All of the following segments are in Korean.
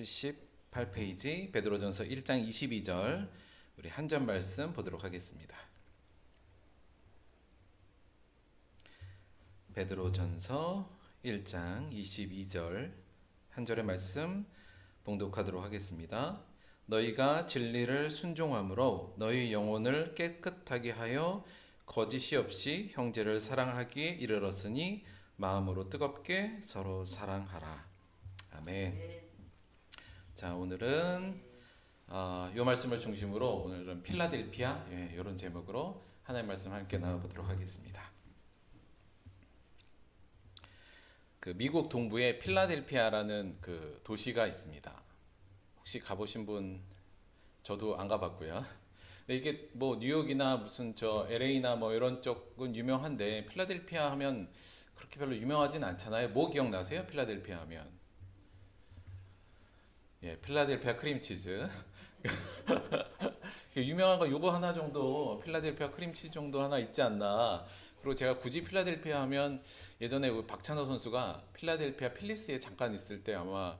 78페이지 베드로전서 1장 22절 우리 한 절 말씀 보도록 하겠습니다. 베드로전서 1장 22절 한 절의 말씀 봉독하도록 하겠습니다. 너희가 진리를 순종함으로 너희 영혼을 깨끗하게 하여 거짓이 없이 형제를 사랑하기에 이르렀으니 마음으로 뜨겁게 서로 사랑하라. 아멘. 자, 오늘은 이 말씀을 중심으로 오늘은 필라델피아 이런 제목으로 하나님의 말씀 함께 나눠보도록 하겠습니다. 그 미국 동부에 필라델피아라는 그 도시가 있습니다. 혹시 가보신 분? 저도 안 가봤고요. 근데 이게 뭐 뉴욕이나 무슨 저 LA나 뭐 이런 쪽은 유명한데 필라델피아 하면 그렇게 별로 유명하진 않잖아요. 뭐 기억나세요? 필라델피아 하면? 필라델피아 크림치즈. 유명한 거 요거 하나 정도, 필라델피아 크림치즈 정도 하나 있지 않나. 그리고 제가 굳이 필라델피아 하면 예전에 박찬호 선수가 필라델피아 필립스에 잠깐 있을 때 아마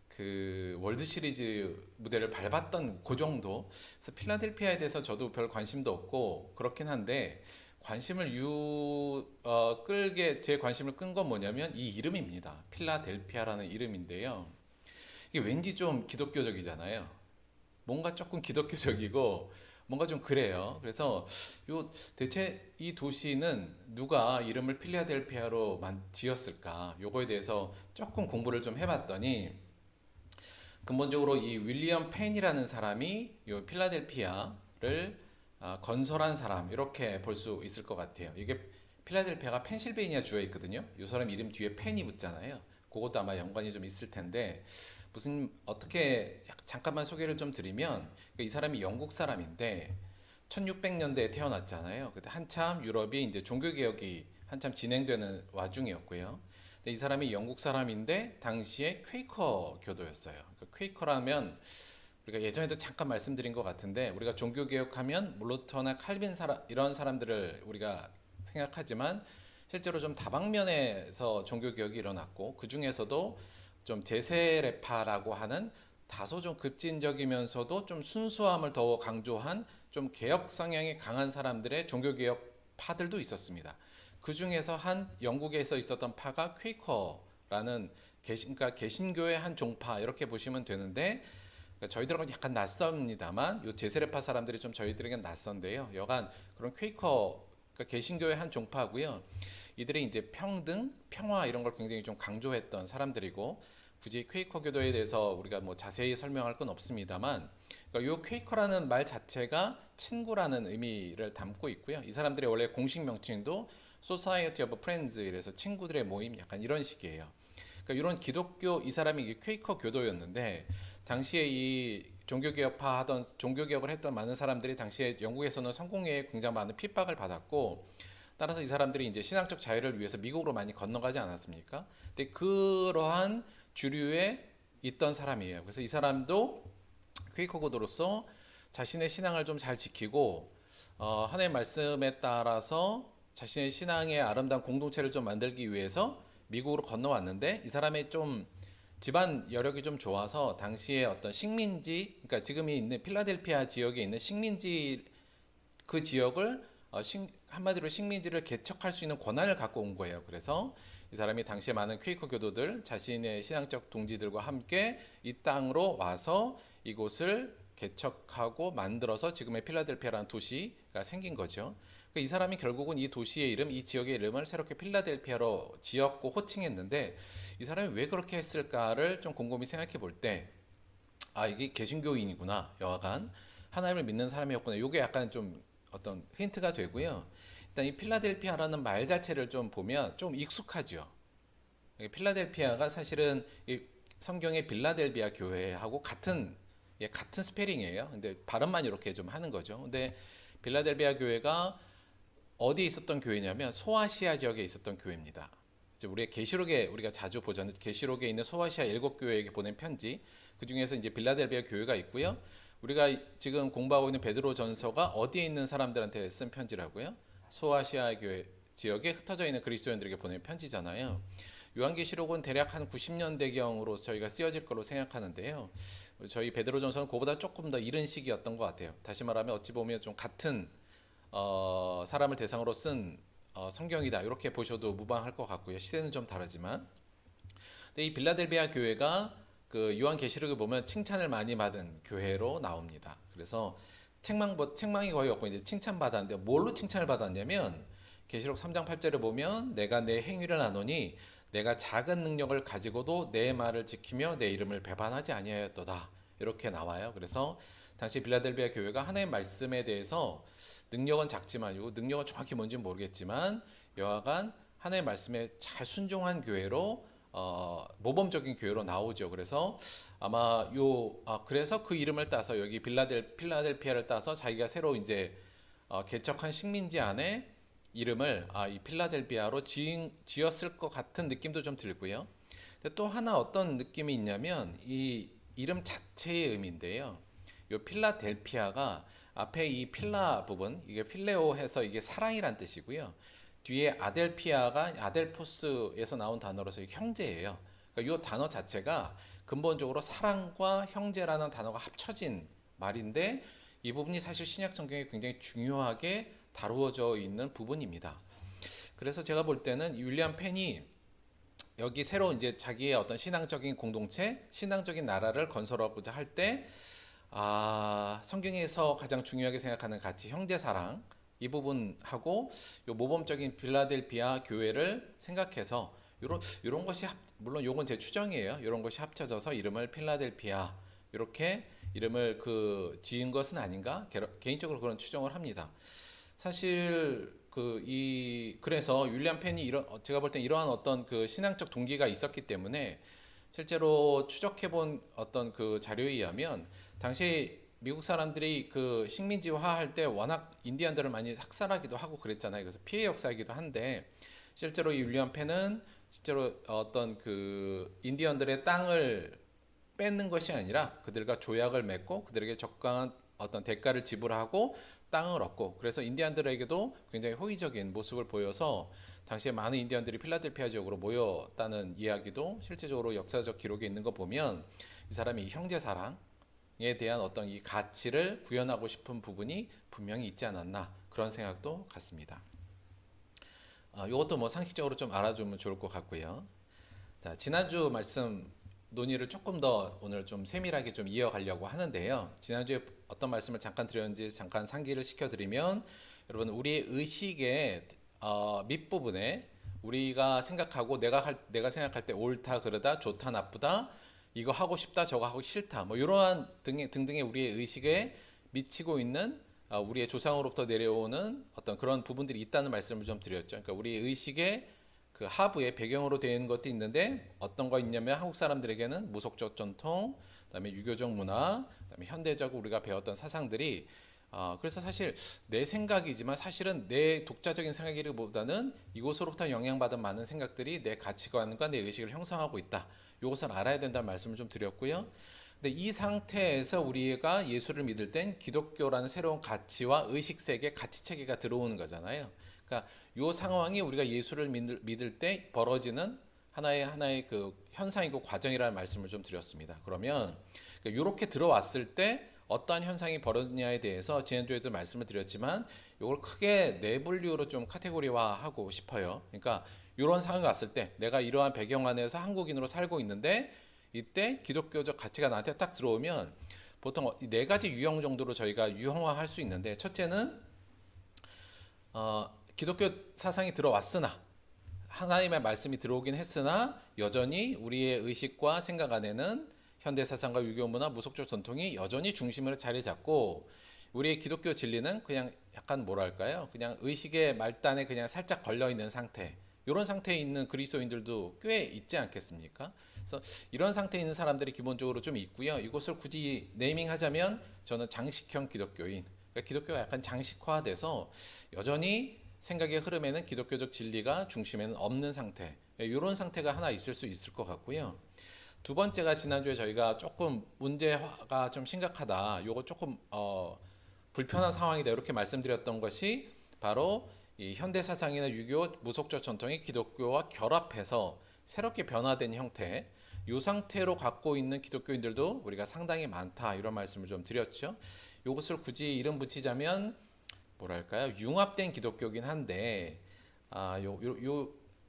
그 월드 시리즈 무대를 밟았던 그 정도. 그래서 필라델피아에 대해서 저도 별 관심도 없고 그렇긴 한데 관심을 끌게 제 관심을 끈 건 뭐냐면 이 이름입니다. 필라델피아라는 이름인데요. 이게 왠지 좀 기독교적이잖아요. 뭔가 조금 기독교적이고 뭔가 좀 그래요. 그래서 대체 이 도시는 누가 이름을 필라델피아로 지었을까? 요거에 대해서 조금 공부를 좀 해봤더니 근본적으로 이 윌리엄 펜이라는 사람이 이 필라델피아를 건설한 사람 이렇게 볼 수 있을 것 같아요. 이게 필라델피아가 펜실베이니아 주에 있거든요. 이 사람 이름 뒤에 펜이 붙잖아요. 그것도 아마 연관이 좀 있을 텐데 어떻게 잠깐만 소개를 좀 드리면 이 사람이 영국 사람인데 1600년대에 태어났잖아요. 그때 한참 유럽이 이제 종교 개혁이 한참 진행되는 와중이었고요. 근데 이 사람이 영국 사람인데 당시에 퀘이커 교도였어요. 퀘이커라면 우리가 예전에도 잠깐 말씀드린 것 같은데 우리가 종교 개혁하면 물루터나 칼빈 이런 사람들을 우리가 생각하지만 실제로 좀 다방면에서 종교 개혁이 일어났고 그 중에서도 좀 제세례파라고 하는 다소 좀 급진적이면서도 좀 순수함을 더 강조한 좀 개혁 성향이 강한 사람들의 종교 개혁파들도 있었습니다. 그 중에서 한 영국에서 있었던 파가 퀘이커라는 그러니까 개신교의 한 종파 이렇게 보시면 되는데 그러니까 저희들은 약간 낯섭니다만 요 제세례파 사람들이 좀 저희들에겐 낯선데요. 여간 그런 퀘이커 그러니까 개신교의 한 종파고요. 이들이 이제 평등, 평화 이런 걸 굉장히 좀 강조했던 사람들이고 굳이 퀘이커 교도에 대해서 우리가 뭐 자세히 설명할 건 없습니다만 그러니까 요 퀘이커라는 말 자체가 친구라는 의미를 담고 있고요. 이 사람들의 원래 공식 명칭도 Society of Friends 이래서 친구들의 모임 약간 이런 식이에요. 그러니까 이런 기독교 이 사람이 퀘이커 교도였는데 당시에 이 종교개혁을 했던 많은 사람들이 당시에 영국에서는 성공회에 굉장히 많은 핍박을 받았고 따라서 이 사람들이 이제 신앙적 자유를 위해서 미국으로 많이 건너가지 않았습니까? 근데 그러한 주류에 있던 사람이에요. 그래서 이 사람도 퀘이커 교도로서 자신의 신앙을 좀 잘 지키고 하나님의 말씀에 따라서 자신의 신앙의 아름다운 공동체를 좀 만들기 위해서 미국으로 건너왔는데 이 사람의 좀 집안 여력이 좀 좋아서 당시에 어떤 식민지, 그러니까 지금이 있는 필라델피아 지역에 있는 식민지 그 지역을 한마디로 식민지를 개척할 수 있는 권한을 갖고 온 거예요. 그래서 이 사람이 당시에 많은 퀘이커 교도들, 자신의 신앙적 동지들과 함께 이 땅으로 와서 이곳을 개척하고 만들어서 지금의 필라델피아라는 도시가 생긴 거죠. 이 사람이 결국은 이 도시의 이름, 이 지역의 이름을 새롭게 필라델피아로 지었고 호칭했는데 이 사람이 왜 그렇게 했을까를 좀 곰곰이 생각해 볼 때 이게 개신교인이구나. 여하간 하나님을 믿는 사람이었구나. 이게 약간 좀 어떤 힌트가 되고요. 일단 이 필라델피아라는 말 자체를 좀 보면 좀 익숙하죠. 필라델피아가 사실은 이 성경의 빌라델비아 교회하고 같은 스페링이에요. 근데 발음만 이렇게 좀 하는 거죠. 근데 빌라델비아 교회가 어디에 있었던 교회냐면 소아시아 지역에 있었던 교회입니다. 이제 우리의 계시록에 우리가 자주 보잖아요. 계시록에 있는 소아시아 7교회에게 보낸 편지. 그 중에서 이제 빌라델비아 교회가 있고요. 우리가 지금 공부하고 있는 베드로전서가 어디에 있는 사람들한테 쓴 편지라고요? 소아시아 교회 지역에 흩어져 있는 그리스도인들에게 보낸 편지잖아요. 요한계시록은 대략 한 90년대경으로 저희가 쓰여질 거로 생각하는데요. 저희 베드로전서는 그보다 조금 더 이른 시기였던 것 같아요. 다시 말하면 어찌 보면 좀 같은 사람을 대상으로 쓴 성경이다 이렇게 보셔도 무방할 것 같고요. 시대는 좀 다르지만, 근데 이 빌라델비아 교회가 그 요한계시록을 보면 칭찬을 많이 받은 교회로 나옵니다. 그래서 책망이 거의 없고 이제 칭찬받았는데 뭘로 칭찬을 받았냐면 계시록 3장 8절에 보면 내가 내 행위를 아노니 내가 작은 능력을 가지고도 내 말을 지키며 내 이름을 배반하지 아니하였도다 이렇게 나와요. 그래서 당시 빌라델비아 교회가 하나님의 말씀에 대해서 능력은 작지만 능력은 정확히 뭔지는 모르겠지만 여하간 하나님의 말씀에 잘 순종한 교회로 모범적인 교회로 나오죠. 그래서 아마 그래서 그 이름을 따서 여기 필라델피아를 따서 자기가 새로 이제 개척한 식민지 안에 이름을 이 필라델비아로 지었을 것 같은 느낌도 좀 들고요. 근데 또 하나 어떤 느낌이 있냐면 이 이름 자체의 의미인데요. 이 필라델피아가 앞에 이 필라 부분 이게 필레오 해서 이게 사랑이란 뜻이고요. 뒤에 아델피아가 아델포스에서 나온 단어로서 형제예요. 그러니까 이 단어 자체가 근본적으로 사랑과 형제라는 단어가 합쳐진 말인데 이 부분이 사실 신약 성경에 굉장히 중요하게 다루어져 있는 부분입니다. 그래서 제가 볼 때는 윌리엄 펜이 여기 새로 이제 자기의 어떤 신앙적인 공동체, 신앙적인 나라를 건설하고자 할 때 성경에서 가장 중요하게 생각하는 가치 형제 사랑 이 부분하고 요 모범적인 빌라델비아 교회를 생각해서 이런 것이 물론 요건 제 추정이에요. 이런 것이 합쳐져서 이름을 필라델피아 이렇게 이름을 지은 것은 아닌가 개인적으로 그런 추정을 합니다. 사실 그래서 윌리엄 펜이 제가 볼 땐 이러한 어떤 그 신앙적 동기가 있었기 때문에 실제로 추적해 본 어떤 그 자료에 의하면 당시 미국 사람들이 그 식민지화 할 때 워낙 인디언들을 많이 학살하기도 하고 그랬잖아요. 그래서 피해 역사이기도 한데 실제로 이 윌리엄 펜은 실제로 어떤 그 인디언들의 땅을 뺏는 것이 아니라 그들과 조약을 맺고 그들에게 적당한 어떤 대가를 지불하고 땅을 얻고 그래서 인디언들에게도 굉장히 호의적인 모습을 보여서 당시에 많은 인디언들이 필라델피아 지역으로 모였다는 이야기도 실제적으로 역사적 기록에 있는 거 보면 이 사람이 이 형제 사랑에 대한 어떤 이 가치를 구현하고 싶은 부분이 분명히 있지 않았나 그런 생각도 같습니다. 이것도 뭐 상식적으로 좀 알아주면 좋을 것 같고요. 자, 지난주 말씀 논의를 조금 더 오늘 좀 세밀하게 좀 이어가려고 하는데요. 지난주에 어떤 말씀을 잠깐 드렸는지 잠깐 상기를 시켜드리면 여러분 우리의 의식의 밑부분에 우리가 생각하고 내가 생각할 때 옳다 그르다 좋다 나쁘다 이거 하고 싶다 저거 하고 싫다 뭐 이러한 등등의 우리의 의식에 미치고 있는 우리의 조상으로부터 내려오는 어떤 그런 부분들이 있다는 말씀을 좀 드렸죠. 그러니까 우리의 의식의 그 하부에 배경으로 되어 있는 것도 있는데 어떤 거 있냐면 한국 사람들에게는 무속적 전통, 그다음에 유교적 문화, 그다음에 현대적으로 우리가 배웠던 사상들이 그래서 사실 내 생각이지만 사실은 내 독자적인 생각이기보다는 이곳으로부터 영향받은 많은 생각들이 내 가치관과 내 의식을 형성하고 있다. 이것을 알아야 된다는 말씀을 좀 드렸고요. 근데 이 상태에서 우리가 예수를 믿을 땐 기독교라는 새로운 가치와 의식 세계, 가치 체계가 들어오는 거잖아요. 그러니까 이 상황이 우리가 예수를 믿을 때 벌어지는 하나의 그 현상이고 과정이라는 말씀을 좀 드렸습니다. 그러면 이렇게 들어왔을 때 어떠한 현상이 벌어지냐에 대해서 지난주에도 말씀을 드렸지만 이걸 크게 네 분류로 좀 카테고리화하고 싶어요. 그러니까 이런 상황이 왔을 때 내가 이러한 배경 안에서 한국인으로 살고 있는데 이때 기독교적 가치가 나한테 딱 들어오면 보통 네 가지 유형 정도로 저희가 유형화할 수 있는데 첫째는 기독교 사상이 들어왔으나 하나님의 말씀이 들어오긴 했으나 여전히 우리의 의식과 생각 안에는 현대 사상과 유교 문화, 무속적 전통이 여전히 중심으로 자리 잡고 우리의 기독교 진리는 그냥 약간 뭐랄까요? 그냥 의식의 말단에 그냥 살짝 걸려 있는 상태. 이런 상태에 있는 그리스도인들도 꽤 있지 않겠습니까? 그래서 이런 상태에 있는 사람들이 기본적으로 좀 있고요. 이것을 굳이 네이밍하자면 저는 장식형 기독교인. 그러니까 기독교가 약간 장식화돼서 여전히 생각의 흐름에는 기독교적 진리가 중심에는 없는 상태. 이런 상태가 하나 있을 수 있을 것 같고요. 두 번째가 지난주에 저희가 조금 문제가 좀 심각하다. 요거 조금 불편한 상황이다. 이렇게 말씀드렸던 것이 바로 이 현대 사상이나 유교, 무속적 전통이 기독교와 결합해서 새롭게 변화된 형태, 이 상태로 갖고 있는 기독교인들도 우리가 상당히 많다 이런 말씀을 좀 드렸죠. 이것을 굳이 이름 붙이자면 뭐랄까요? 융합된 기독교긴 한데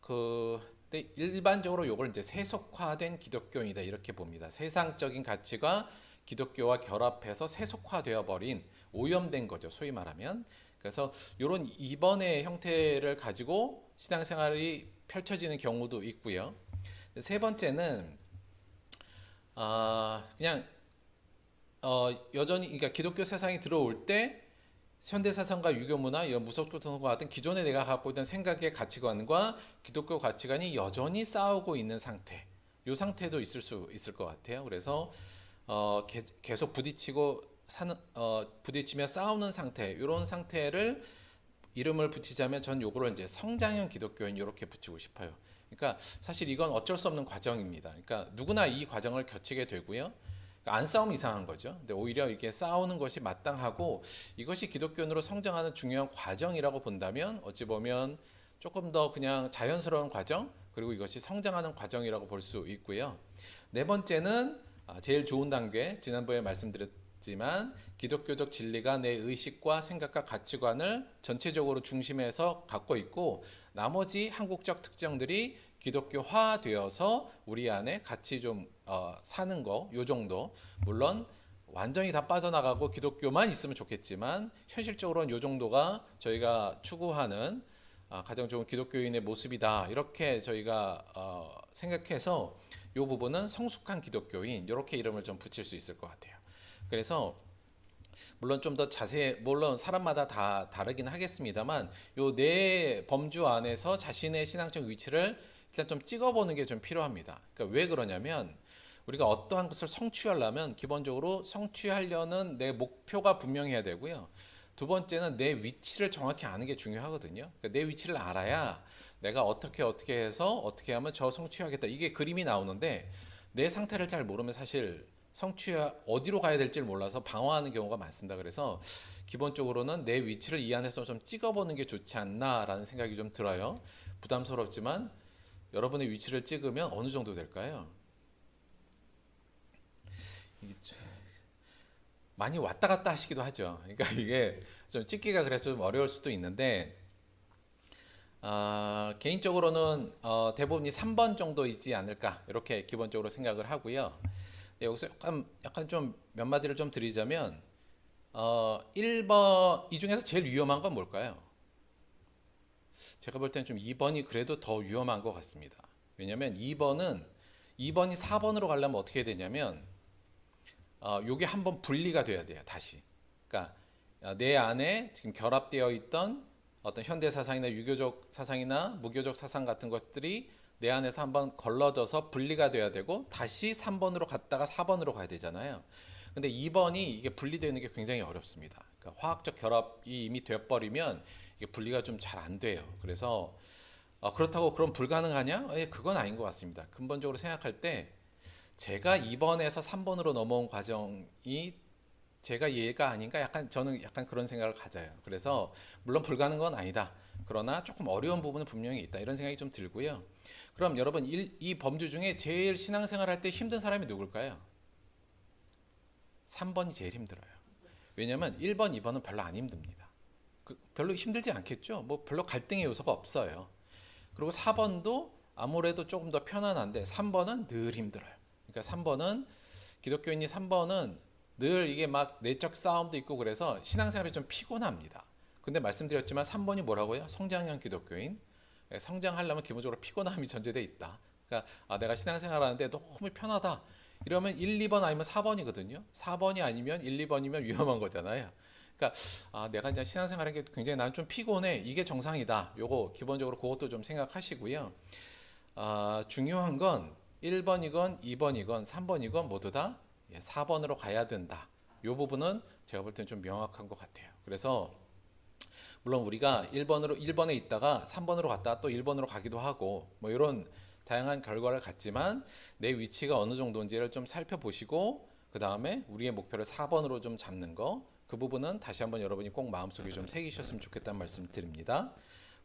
근데 일반적으로 이걸 이제 세속화된 기독교이다 이렇게 봅니다. 세상적인 가치가 기독교와 결합해서 세속화되어 버린 오염된 거죠. 소위 말하면. 그래서 이런 이번의 형태를 가지고 신앙생활이 펼쳐지는 경우도 있고요. 세 번째는 그냥 여전히 그러니까 기독교 세상이 들어올 때 현대 사상과 유교 문화, 이런 무속교통과 같은 기존에 내가 갖고 있던 생각의 가치관과 기독교 가치관이 여전히 싸우고 있는 상태. 이 상태도 있을 수 있을 것 같아요. 그래서 계속 부딪히며 싸우는 상태, 이런 상태를 이름을 붙이자면 전 요거를 이제 성장형 기독교인 이렇게 붙이고 싶어요. 그러니까 사실 이건 어쩔 수 없는 과정입니다. 그러니까 누구나 이 과정을 거치게 되고요. 안 싸우면 이상한 거죠. 근데 오히려 이렇게 싸우는 것이 마땅하고 이것이 기독교인으로 성장하는 중요한 과정이라고 본다면 어찌 보면 조금 더 그냥 자연스러운 과정, 그리고 이것이 성장하는 과정이라고 볼 수 있고요. 네 번째는 제일 좋은 단계, 지난번에 말씀드렸지만 기독교적 진리가 내 의식과 생각과 가치관을 전체적으로 중심에서 갖고 있고 나머지 한국적 특징들이 기독교화되어서 우리 안에 같이 좀 사는 거, 요 정도. 물론 완전히 다 빠져나가고 기독교만 있으면 좋겠지만 현실적으로는 요 정도가 저희가 추구하는 가장 좋은 기독교인의 모습이다. 이렇게 저희가 생각해서 요 부분은 성숙한 기독교인 이렇게 이름을 좀 붙일 수 있을 것 같아요. 그래서 물론 좀 더 물론 사람마다 다 다르긴 하겠습니다만 요 네 범주 안에서 자신의 신앙적 위치를 일단 좀 찍어보는 게 좀 필요합니다. 그러니까 왜 그러냐면 우리가 어떠한 것을 성취하려면 기본적으로 성취하려는 내 목표가 분명해야 되고요. 두 번째는 내 위치를 정확히 아는 게 중요하거든요. 그러니까 내 위치를 알아야 내가 어떻게 해서 어떻게 하면 저 성취하겠다 이게 그림이 나오는데 내 상태를 잘 모르면 사실 어디로 가야 될지 몰라서 방황하는 경우가 많습니다. 그래서 기본적으로는 내 위치를 이 안에서 좀 찍어보는 게 좋지 않나라는 생각이 좀 들어요. 부담스럽지만 여러분의 위치를 찍으면 어느 정도 될까요? 많이 왔다 갔다 하시기도 하죠. 그러니까 이게 좀 찍기가 그래서 좀 어려울 수도 있는데 개인적으로는 대부분이 3번 정도이지 않을까 이렇게 기본적으로 생각을 하고요. 여기서 약간 좀 몇 마디를 좀 드리자면 1번 이 중에서 제일 위험한 건 뭘까요? 제가 볼 때는 좀 2번이 그래도 더 위험한 것 같습니다. 왜냐하면 2번이 4번으로 가려면 어떻게 해야 되냐면 요게 한번 분리가 돼야 돼요. 다시. 그러니까 내 안에 지금 결합되어 있던 어떤 현대 사상이나 유교적 사상이나 무교적 사상 같은 것들이 내 안에서 한번 걸러져서 분리가 돼야 되고 다시 3번으로 갔다가 4번으로 가야 되잖아요. 근데 2번이 이게 분리되는 게 굉장히 어렵습니다. 그러니까 화학적 결합이 이미 되어버리면 이게 분리가 좀 잘 안 돼요. 그래서 그렇다고 그럼 불가능하냐? 그건 아닌 것 같습니다. 근본적으로 생각할 때 제가 2번에서 3번으로 넘어온 과정이 제가 얘가 아닌가? 저는 약간 그런 생각을 가져요. 그래서 물론 불가능한 건 아니다. 그러나 조금 어려운 부분은 분명히 있다. 이런 생각이 좀 들고요. 그럼 여러분 이 범주 중에 제일 신앙생활 할 때 힘든 사람이 누굴까요? 3번이 제일 힘들어요. 왜냐하면 1번, 2번은 별로 안 힘듭니다. 별로 힘들지 않겠죠? 뭐 별로 갈등의 요소가 없어요. 그리고 4번도 아무래도 조금 더 편안한데 3번은 늘 힘들어요. 그러니까 3번은 기독교인이 3번은 늘 이게 막 내적 싸움도 있고 그래서 신앙생활이 좀 피곤합니다. 근데 말씀드렸지만 3번이 뭐라고요? 성장형 기독교인. 성장하려면 기본적으로 피곤함이 전제되어 있다. 그러니까 내가 신앙생활 하는데 너무 편하다. 이러면 1, 2번 아니면 4번이거든요. 4번이 아니면 1, 2번이면 위험한 거잖아요. 그러니까 내가 이제 신앙생활하는 게 굉장히 난 좀 피곤해. 이게 정상이다. 요거 기본적으로 그것도 좀 생각하시고요. 중요한 건 1번이건 2번이건 3번이건 모두 다 4번으로 가야 된다. 요 부분은 제가 볼 때는 좀 명확한 것 같아요. 그래서 물론 우리가 1번에 있다가 3번으로 갔다가 또 1번으로 가기도 하고 뭐 이런 다양한 결과를 갖지만 내 위치가 어느 정도인지를 좀 살펴보시고 그 다음에 우리의 목표를 4번으로 좀 잡는 거, 그 부분은 다시 한번 여러분이 꼭 마음속에 좀 새기셨으면 좋겠다는 말씀 드립니다.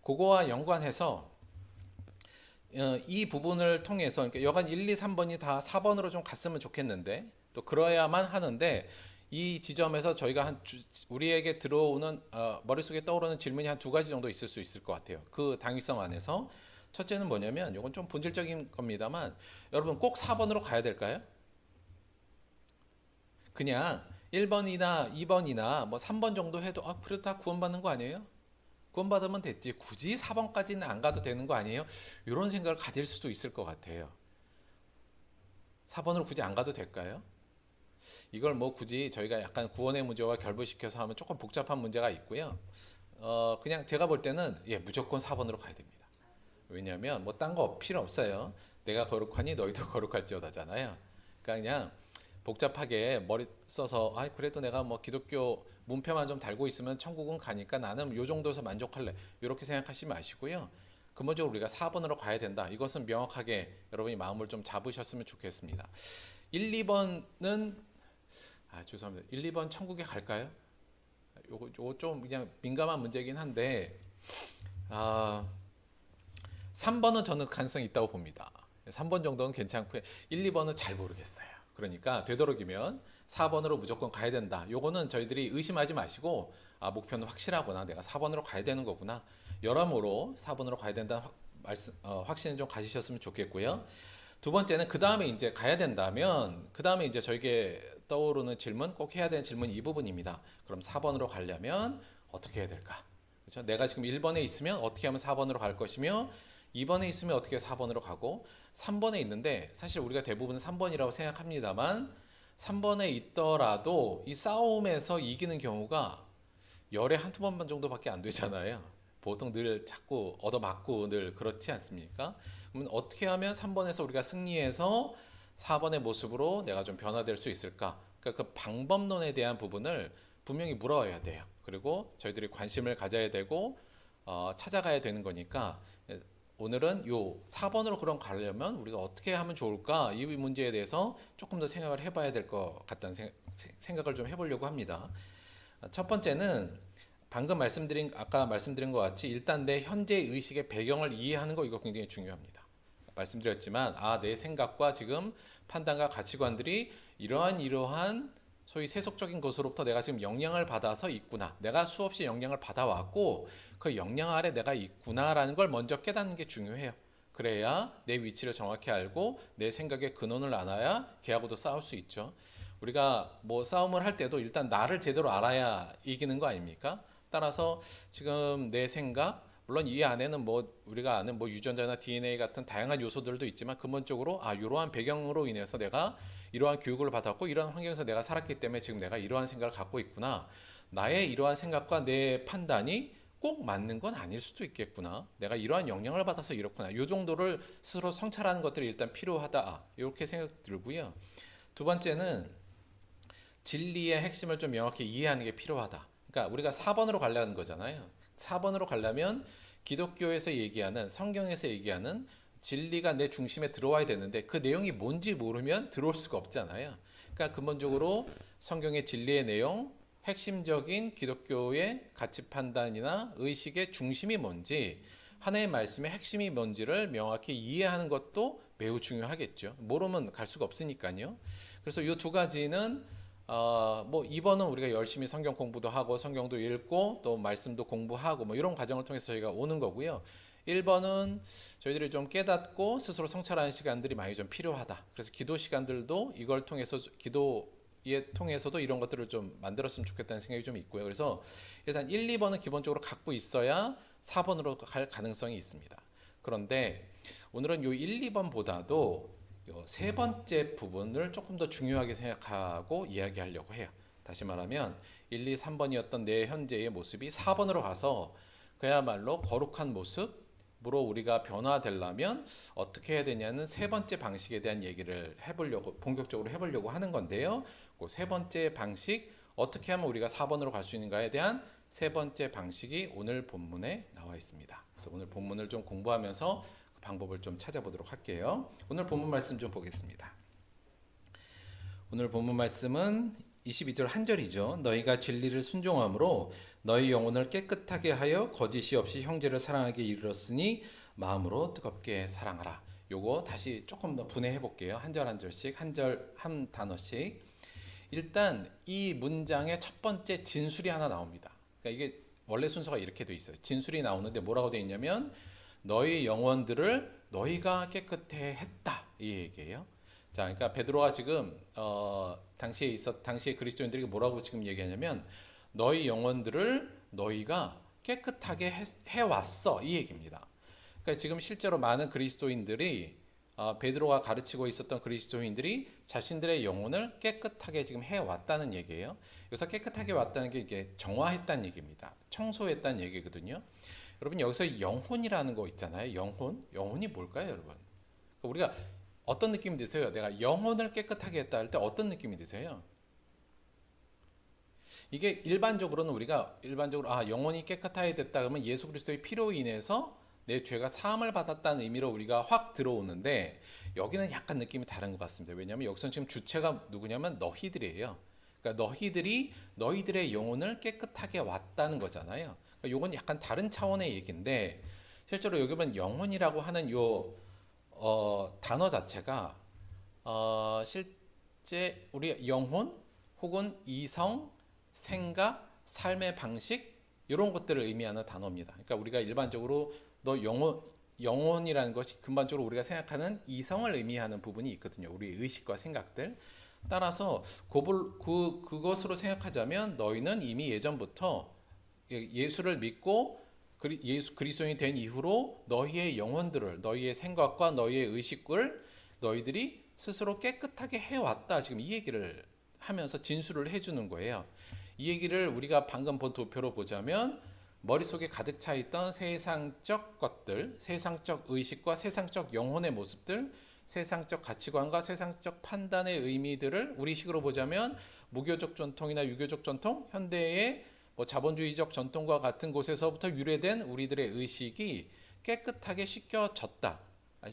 그거와 연관해서 이 부분을 통해서 그러니까 여간 1, 2, 3번이 다 4번으로 좀 갔으면 좋겠는데 또 그러야만 하는데 이 지점에서 저희가 우리에게 들어오는 머릿속에 떠오르는 질문이 한 두 가지 정도 있을 수 있을 것 같아요. 그 당위성 안에서 첫째는 뭐냐면 이건 좀 본질적인 겁니다만 여러분 꼭 4번으로 가야 될까요? 그냥 1번이나 2번이나 뭐 3번 정도 해도 그래도 다 구원받는 거 아니에요? 구원받으면 됐지 굳이 4번까지는 안 가도 되는 거 아니에요? 이런 생각을 가질 수도 있을 것 같아요. 4번으로 굳이 안 가도 될까요? 이걸 뭐 굳이 저희가 약간 구원의 문제와 결부시켜서 하면 조금 복잡한 문제가 있고요. 그냥 제가 볼 때는 무조건 4번으로 가야 됩니다. 왜냐하면 뭐 딴 거 필요 없어요. 내가 거룩하니 너희도 거룩할지어다잖아요. 그러니까 그냥 복잡하게 머리 써서 그래도 내가 뭐 기독교 문패만 좀 달고 있으면 천국은 가니까 나는 요 정도에서 만족할래. 이렇게 생각하지 마시고요. 근본적으로 우리가 4번으로 가야 된다. 이것은 명확하게 여러분이 마음을 좀 잡으셨으면 좋겠습니다. 1, 2번은 죄송합니다. 1, 2번 천국에 갈까요? 요거 좀 그냥 민감한 문제긴 한데 3번은 저는 가능성이 있다고 봅니다. 3번 정도는 괜찮고요. 1, 2번은 잘 모르겠어요. 그러니까 되도록이면 4번으로 무조건 가야 된다. 요거는 저희들이 의심하지 마시고 목표는 확실하구나. 내가 4번으로 가야 되는 거구나. 여러모로 4번으로 가야 된다는 확신을 좀 가지셨으면 좋겠고요. 두 번째는 그 다음에 이제 가야 된다면 그 다음에 이제 저에게 떠오르는 질문, 꼭 해야 되는 질문이 이 부분입니다. 그럼 4번으로 가려면 어떻게 해야 될까? 그렇죠? 내가 지금 1번에 있으면 어떻게 하면 4번으로 갈 것이며 2번에 있으면 어떻게 4번으로 가고 3번에 있는데 사실 우리가 대부분 3번이라고 생각합니다만 3번에 있더라도 이 싸움에서 이기는 경우가 열에 한두 번 정도밖에 안 되잖아요. 보통 늘 자꾸 얻어맞고 늘 그렇지 않습니까? 그러면 어떻게 하면 3번에서 우리가 승리해서 4번의 모습으로 내가 좀 변화될 수 있을까? 그러니까 그 방법론에 대한 부분을 분명히 물어야 돼요. 그리고 저희들이 관심을 가져야 되고 찾아가야 되는 거니까 오늘은 요 4번으로 그럼 가려면 우리가 어떻게 하면 좋을까? 이 문제에 대해서 조금 더 생각을 해봐야 될 것 같다는 생각을 좀 해보려고 합니다. 첫 번째는 아까 말씀드린 것 같이 일단 내 현재 의식의 배경을 이해하는 거 이거 굉장히 중요합니다. 말씀드렸지만 내 생각과 지금 판단과 가치관들이 이러한 소위 세속적인 것으로부터 내가 지금 영향을 받아서 있구나. 내가 수없이 영향을 받아왔고 그 영향 아래 내가 있구나라는 걸 먼저 깨닫는 게 중요해요. 그래야 내 위치를 정확히 알고 내 생각의 근원을 알아야 걔하고도 싸울 수 있죠. 우리가 뭐 싸움을 할 때도 일단 나를 제대로 알아야 이기는 거 아닙니까? 따라서 지금 내 생각, 물론 이 안에는 뭐 우리가 아는 뭐 유전자나 DNA 같은 다양한 요소들도 있지만 근본적으로 이러한 배경으로 인해서 내가 이러한 교육을 받았고 이러한 환경에서 내가 살았기 때문에 지금 내가 이러한 생각을 갖고 있구나. 나의 이러한 생각과 내 판단이 꼭 맞는 건 아닐 수도 있겠구나. 내가 이러한 영향을 받아서 이렇구나. 이 정도를 스스로 성찰하는 것들이 일단 필요하다. 이렇게 생각 들고요. 두 번째는 진리의 핵심을 좀 명확히 이해하는 게 필요하다. 그러니까 우리가 4번으로 가려는 거잖아요. 4번으로 가려면 기독교에서 얘기하는 성경에서 얘기하는 진리가 내 중심에 들어와야 되는데 그 내용이 뭔지 모르면 들어올 수가 없잖아요. 그러니까 근본적으로 성경의 진리의 내용, 핵심적인 기독교의 가치 판단이나 의식의 중심이 뭔지, 하나님의 말씀의 핵심이 뭔지를 명확히 이해하는 것도 매우 중요하겠죠. 모르면 갈 수가 없으니까요. 그래서 이 두 가지는 뭐 2번은 우리가 열심히 성경 공부도 하고 성경도 읽고 또 말씀도 공부하고 뭐 이런 과정을 통해서 저희가 오는 거고요. 1번은 저희들이 좀 깨닫고 스스로 성찰하는 시간들이 많이 좀 필요하다. 그래서 기도 시간들도 이걸 통해서 기도에 통해서도 이런 것들을 좀 만들었으면 좋겠다는 생각이 좀 있고요. 그래서 일단 1, 2번은 기본적으로 갖고 있어야 4번으로 갈 가능성이 있습니다. 그런데 오늘은 요 1, 2번보다도 세 번째 부분을 조금 더 중요하게 생각하고 이야기하려고 해요. 다시 말하면 1, 2, 3번이었던 내 현재의 모습이 4번으로 가서 그야말로 거룩한 모습으로 우리가 변화되려면 어떻게 해야 되냐는 세 번째 방식에 대한 얘기를 본격적으로 해보려고 하는 건데요. 그 세 번째 방식, 어떻게 하면 우리가 4번으로 갈 수 있는가에 대한 세 번째 방식이 오늘 본문에 나와 있습니다. 그래서 오늘 본문을 좀 공부하면서 방법을 좀 찾아보도록 할게요. 오늘 본문 말씀 좀 보겠습니다. 오늘 본문 말씀은 22절 한 절이죠. 너희가 진리를 순종함으로 너희 영혼을 깨끗하게 하여 거짓이 없이 형제를 사랑하게 이르렀으니 마음으로 뜨겁게 사랑하라. 요거 다시 조금 더 분해해 볼게요. 한 절 한 절씩, 한 절 한 단어씩. 일단 이 문장의 첫 번째 진술이 하나 나옵니다. 그러니까 이게 원래 순서가 이렇게 돼 있어요. 진술이 나오는데 뭐라고 돼 있냐면 너희 영혼들을 너희가 깨끗해 했다, 이 얘기예요. 자, 그러니까 베드로가 지금 당시에 그리스도인들에게 뭐라고 지금 얘기하냐면 너희 영혼들을 너희가 깨끗하게 해왔어, 이 얘기입니다. 그러니까 지금 실제로 많은 그리스도인들이 베드로가 가르치고 있었던 그리스도인들이 자신들의 영혼을 깨끗하게 지금 해왔다는 얘기예요. 여기서 깨끗하게 왔다는 게 이게 정화했다는 얘기입니다. 청소했다는 얘기거든요. 여러분 여기서 영혼이라는 거 있잖아요. 영혼이 뭘까요, 여러분? 우리가 어떤 느낌이 드세요? 내가 영혼을 깨끗하게 했다 할 때 어떤 느낌이 드세요? 이게 일반적으로는 우리가 영혼이 깨끗하게 됐다 그러면 예수 그리스도의 피로 인해서 내 죄가 사함을 받았다는 의미로 우리가 확 들어오는데 여기는 약간 느낌이 다른 것 같습니다. 왜냐하면 여기서는 지금 주체가 누구냐면 너희들이에요. 그러니까 너희들의 영혼을 깨끗하게 왔다는 거잖아요. 그러니까 요건 약간 다른 차원의 얘기인데 실제로 여기 보면 영혼이라고 하는 단어 자체가 실제 우리 영혼 혹은 이성, 생각, 삶의 방식 이런 것들을 의미하는 단어입니다. 그러니까 우리가 일반적으로 영혼이라는 것이 근본적으로 우리가 생각하는 이성을 의미하는 부분이 있거든요. 우리의 의식과 생각들. 따라서 그것으로 생각하자면 너희는 이미 예전부터 예수를 믿고 그리스도인이 된 이후로 너희의 영혼들을, 너희의 생각과 너희의 의식을 너희들이 스스로 깨끗하게 해왔다. 지금 이 얘기를 하면서 진술을 해주는 거예요. 이 얘기를 우리가 방금 본 도표로 보자면 머릿속에 가득 차 있던 세상적 것들, 세상적 의식과 세상적 영혼의 모습들, 세상적 가치관과 세상적 판단의 의미들을 우리식으로 보자면 무교적 전통이나 유교적 전통, 현대의 자본주의적 전통과 같은 곳에서부터 유래된 우리들의 의식이 깨끗하게 씻겨졌다.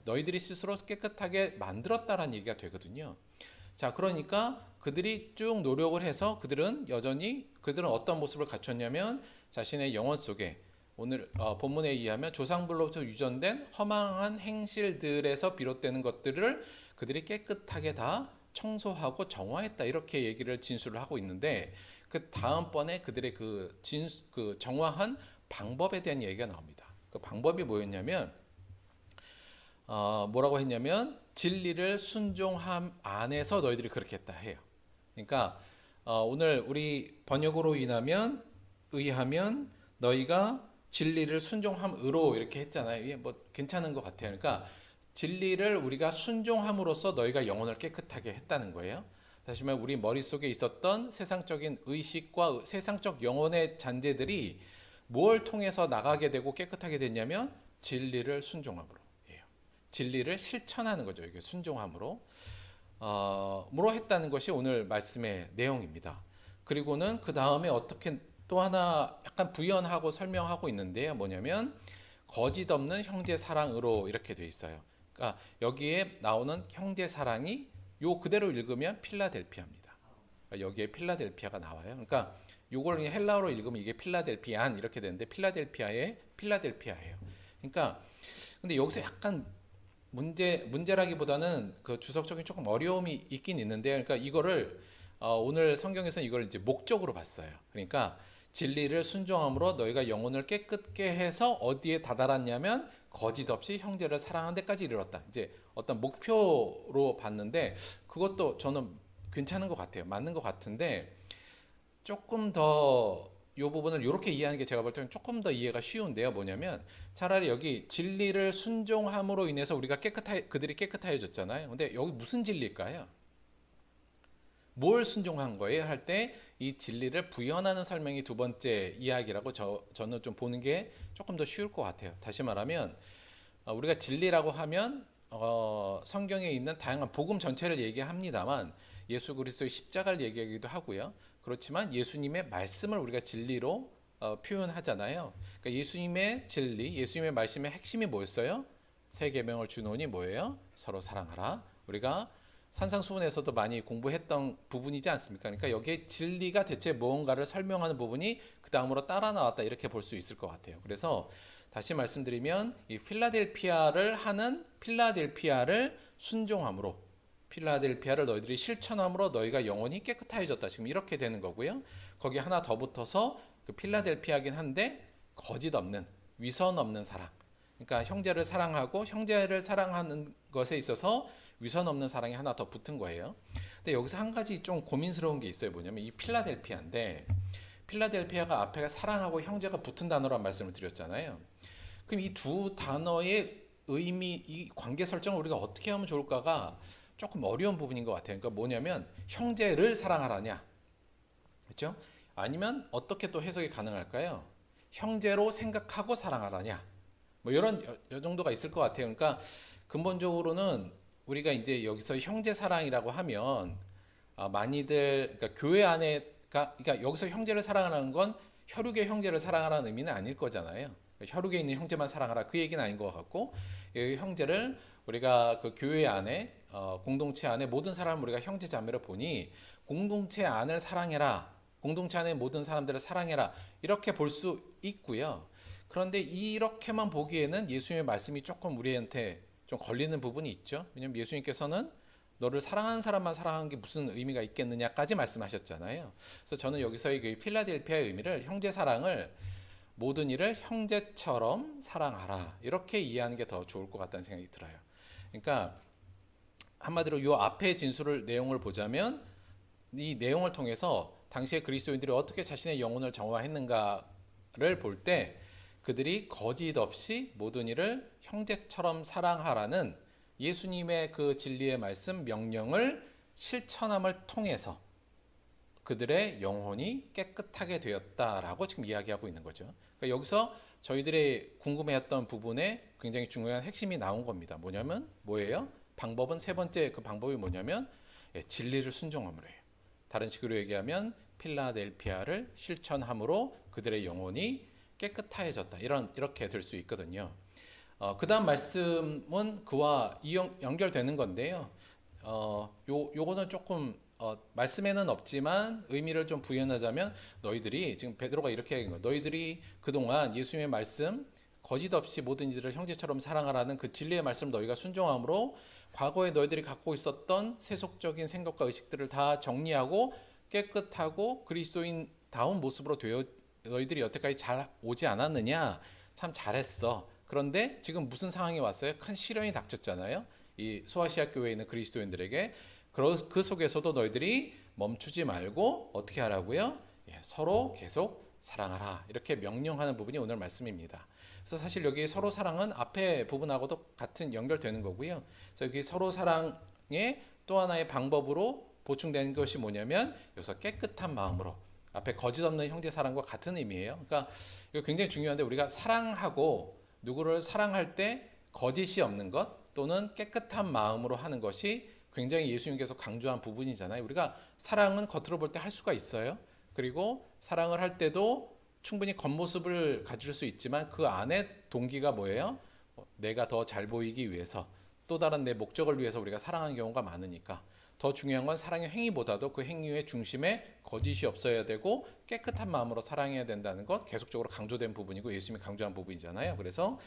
너희들이 스스로 깨끗하게 만들었다라는 얘기가 되거든요. 자, 그러니까 그들이 쭉 노력을 해서 그들은 어떤 모습을 갖췄냐면 자신의 영혼 속에 오늘 본문에 의하면 조상들로부터 유전된 허망한 행실들에서 비롯되는 것들을 그들이 깨끗하게 다 청소하고 정화했다, 이렇게 얘기를 진술을 하고 있는데 그 다음번에 그들의 그 정화한 방법에 대한 얘기가 나옵니다. 그 방법이 뭐였냐면 뭐라고 했냐면 진리를 순종함 안에서 너희들이 그렇게 했다 해요. 그러니까 오늘 우리 번역으로 의하면 너희가 진리를 순종함으로 이렇게 했잖아요. 이게 괜찮은 것 같아요. 그러니까 진리를 우리가 순종함으로써 너희가 영혼을 깨끗하게 했다는 거예요. 다시 말하면 우리 머릿속에 있었던 세상적인 의식과 세상적 영혼의 잔재들이 뭘 통해서 나가게 되고 깨끗하게 됐냐면 진리를 순종함으로. 진리를 실천하는 거죠. 이게 순종함으로 했다는 것이 오늘 말씀의 내용입니다. 그리고는 그 다음에 어떻게 또 하나 약간 부연하고 설명하고 있는데요. 뭐냐면 거짓 없는 형제 사랑으로 이렇게 돼 있어요. 그러니까 여기에 나오는 형제 사랑이 요 그대로 읽으면 필라델피아입니다. 그러니까 여기에 필라델피아가 나와요. 그러니까 요걸 헬라어로 읽으면 이게 필라델피안 이렇게 되는데 필라델피아예요. 그러니까 근데 여기서 약간 문제라기보다는 그 주석적인 조금 어려움이 있긴 있는데, 그러니까 이거를 오늘 성경에서는 이걸 이제 목적으로 봤어요. 그러니까 진리를 순종함으로 너희가 영혼을 깨끗게 해서 어디에 다다랐냐면 거짓 없이 형제를 사랑하는 데까지 이르렀다. 이제 어떤 목표로 봤는데 그것도 저는 괜찮은 것 같아요. 맞는 것 같은데 조금 더 이 부분을 이렇게 이해하는 게 제가 볼 때는 조금 더 이해가 쉬운데요. 뭐냐면 차라리 여기 진리를 순종함으로 인해서 그들이 깨끗해졌잖아요. 근데 여기 무슨 진리일까요? 뭘 순종한 거예요? 할 때 이 진리를 부연하는 설명이 두 번째 이야기라고 저는 좀 보는 게 조금 더 쉬울 것 같아요. 다시 말하면 우리가 진리라고 하면 성경에 있는 다양한 복음 전체를 얘기합니다만 예수 그리스도의 십자가를 얘기하기도 하고요. 그렇지만 예수님의 말씀을 우리가 진리로 표현하잖아요. 그러니까 예수님의 진리, 예수님의 말씀의 핵심이 뭐였어요? 세 계명을 주노니 뭐예요? 서로 사랑하라. 우리가 산상수훈에서도 많이 공부했던 부분이지 않습니까? 그러니까 여기에 진리가 대체 무언가를 설명하는 부분이 그 다음으로 따라 나왔다, 이렇게 볼 수 있을 것 같아요. 그래서 다시 말씀드리면 이 필라델피아를 하는 필라델피아를 순종함으로, 필라델피아를 너희들이 실천함으로 너희가 영혼이 깨끗해졌다. 지금 이렇게 되는 거고요. 거기 하나 더 붙어서 그 필라델피아긴 한데 거짓 없는, 위선 없는 사랑. 그러니까 형제를 사랑하고 형제를 사랑하는 것에 있어서 위선 없는 사랑이 하나 더 붙은 거예요. 근데 여기서 한 가지 좀 고민스러운 게 있어요. 뭐냐면 이 필라델피아인데, 필라델피아가 앞에가 사랑하고 형제가 붙은 단어란 말씀을 드렸잖아요. 그럼 이 두 단어의 의미, 이 관계 설정을 우리가 어떻게 하면 좋을까가 조금 어려운 부분인 것 같아요. 그러니까 뭐냐면 형제를 사랑하라냐, 그렇죠? 아니면 어떻게 또 해석이 가능할까요? 형제로 생각하고 사랑하라냐, 뭐 이런 정도가 있을 것 같아요. 그러니까 근본적으로는 우리가 이제 여기서 형제 사랑이라고 하면 많이들, 그러니까 교회 안에, 그러니까 여기서 형제를 사랑하는 건 혈육의 형제를 사랑하라는 의미는 아닐 거잖아요. 혈육에 있는 형제만 사랑하라 그 얘기는 아닌 것 같고, 이 형제를 우리가 그 교회 안에 공동체 안에 모든 사람을 우리가 형제 자매로 보니 공동체 안을 사랑해라, 공동체 안에 모든 사람들을 사랑해라, 이렇게 볼 수 있고요. 그런데 이렇게만 보기에는 예수님의 말씀이 조금 우리한테 좀 걸리는 부분이 있죠. 왜냐하면 예수님께서는 너를 사랑하는 사람만 사랑하는 게 무슨 의미가 있겠느냐까지 말씀하셨잖아요. 그래서 저는 여기서의 그 필라델피아의 의미를, 형제 사랑을, 모든 일을 형제처럼 사랑하라, 이렇게 이해하는 게 더 좋을 것 같다는 생각이 들어요. 그러니까 한마디로 이 앞에 진술을 내용을 보자면 이 내용을 통해서 당시의 그리스도인들이 어떻게 자신의 영혼을 정화했는가를 볼 때 그들이 거짓 없이 모든 일을 형제처럼 사랑하라는 예수님의 그 진리의 말씀, 명령을 실천함을 통해서 그들의 영혼이 깨끗하게 되었다라고 지금 이야기하고 있는 거죠. 그러니까 여기서 저희들의 궁금해했던 부분에 굉장히 중요한 핵심이 나온 겁니다. 뭐냐면 뭐예요? 방법은 세 번째, 그 방법이 뭐냐면 진리를 순종함으로 해요. 다른 식으로 얘기하면 필라델피아를 실천함으로 그들의 영혼이 깨끗해졌다. 이렇게 될 수 있거든요. 그 다음 말씀은 그와 연결되는 건데요. 요거는 조금 말씀에는 없지만 의미를 좀 부연하자면, 너희들이, 지금 베드로가 이렇게 얘기한 거예요. 너희들이 그동안 예수님의 말씀, 거짓 없이 모든 이들을 형제처럼 사랑하라는 그 진리의 말씀 너희가 순종함으로 과거에 너희들이 갖고 있었던 세속적인 생각과 의식들을 다 정리하고 깨끗하고 그리스도인다운 모습으로 너희들이 여태까지 잘 오지 않았느냐? 참 잘했어. 그런데 지금 무슨 상황이 왔어요? 큰 시련이 닥쳤잖아요. 이 소아시아 교회에 있는 그리스도인들에게. 그 속에서도 너희들이 멈추지 말고 어떻게 하라고요? 서로 계속 사랑하라, 이렇게 명령하는 부분이 오늘 말씀입니다. 그래서 사실 여기 서로 사랑은 앞에 부분하고도 같은 연결되는 거고요. 그래서 여기 서로 사랑의 또 하나의 방법으로 보충되는 것이 뭐냐면 여기서 깨끗한 마음으로, 앞에 거짓 없는 형제 사랑과 같은 의미예요. 그러니까 이거 굉장히 중요한데, 우리가 사랑하고 누구를 사랑할 때 거짓이 없는 것 또는 깨끗한 마음으로 하는 것이 굉장히 예수님께서 강조한 부분이잖아요. 우리가 사랑은 겉으로 볼 때 할 수가 있어요. 그리고 사랑을 할 때도 충분히 겉모습을 가질 수 있지만 그 안에 동기가 뭐예요? 내가 더 잘 보이기 위해서, 또 다른 내 목적을 위해서 우리가 사랑하는 경우가 많으니까 더 중요한 건 사랑의 행위보다도 그 행위의 중심에 거짓이 없어야 되고 깨끗한 마음으로 사랑해야 된다는 것, 계속적으로 강조된 부분이고 예수님이 강조한 부분이잖아요. 그래서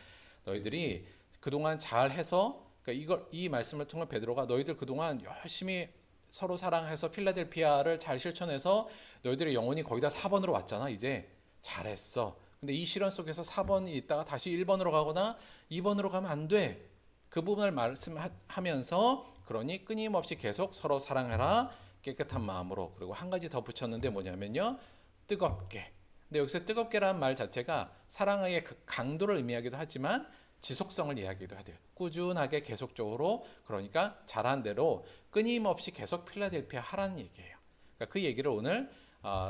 너희들이 그동안 잘해서, 그러니까 이 말씀을 통해 베드로가 너희들 그동안 열심히 서로 사랑해서 필라델피아를 잘 실천해서 너희들의 영혼이 거의 다 4번으로 왔잖아. 이제 잘했어. 근데 이 시련 속에서 4번이 있다가 다시 1번으로 가거나 2번으로 가면 안 돼. 그 부분을 말씀하면서, 그러니 끊임없이 계속 서로 사랑해라, 깨끗한 마음으로. 그리고 한 가지 더 붙였는데 뭐냐면요, 뜨겁게. 근데 여기서 뜨겁게라는 말 자체가 사랑의 그 강도를 의미하기도 하지만 지속성을 이야기도 하대요. 꾸준하게 계속적으로, 그러니까 잘한 대로 끊임없이 계속 필라델피아 하라는 얘기예요. 그러니까 그 얘기를 오늘